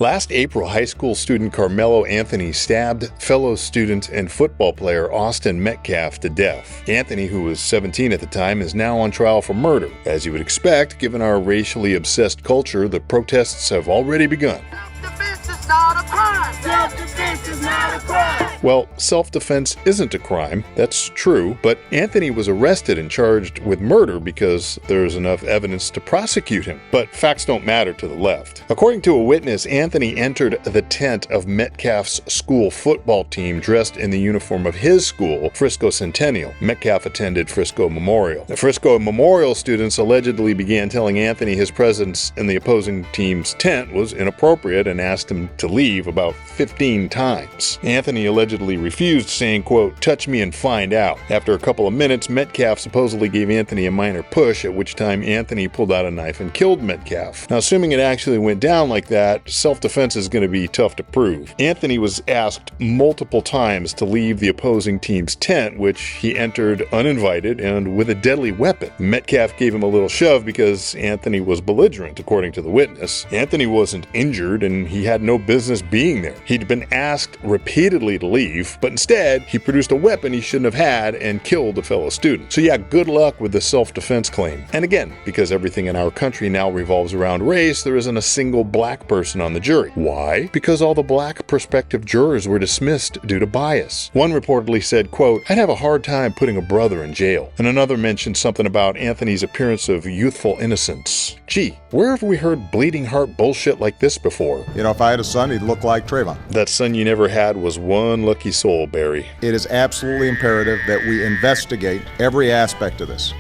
Last April, high school student Carmelo Anthony stabbed fellow student and football player Austin Metcalf to death. Anthony, who was 17 at the time, is now on trial for murder. As you would expect, given our racially obsessed culture, the protests have already begun. Self-defense is not a crime. Self-defense is not a crime. Well, self-defense isn't a crime, that's true, but Anthony was arrested and charged with murder because there's enough evidence to prosecute him. But facts don't matter to the left. According to a witness, Anthony entered the tent of Metcalf's school football team dressed in the uniform of his school, Frisco Centennial. Metcalf attended Frisco Memorial. The Frisco Memorial students allegedly began telling Anthony his presence in the opposing team's tent was inappropriate and asked him to leave about 15 times. Anthony allegedly refused, saying, quote, "Touch me and find out." After a couple of minutes, Metcalf supposedly gave Anthony a minor push, at which time Anthony pulled out a knife and killed Metcalf. Now, assuming it actually went down like that, self-defense is going to be tough to prove. Anthony was asked multiple times to leave the opposing team's tent, which he entered uninvited and with a deadly weapon. Metcalf gave him a little shove because Anthony was belligerent, according to the witness. Anthony wasn't injured and he had no business being there. He'd been asked repeatedly to leave, but instead he produced a weapon he shouldn't have had and killed a fellow student. So yeah, good luck with the self-defense claim. And again, because everything in our country now revolves around race, there isn't a single black person on the jury. Why? Because all the black prospective jurors were dismissed due to bias. One reportedly said, quote, "I'd have a hard time putting a brother in jail." And another mentioned something about Anthony's appearance of youthful innocence. Gee, where have we heard bleeding heart bullshit like this before? You know, if I had a son, he'd look like Trayvon. That son you never had was one lucky soul, Barry. It is absolutely imperative that we investigate every aspect of this.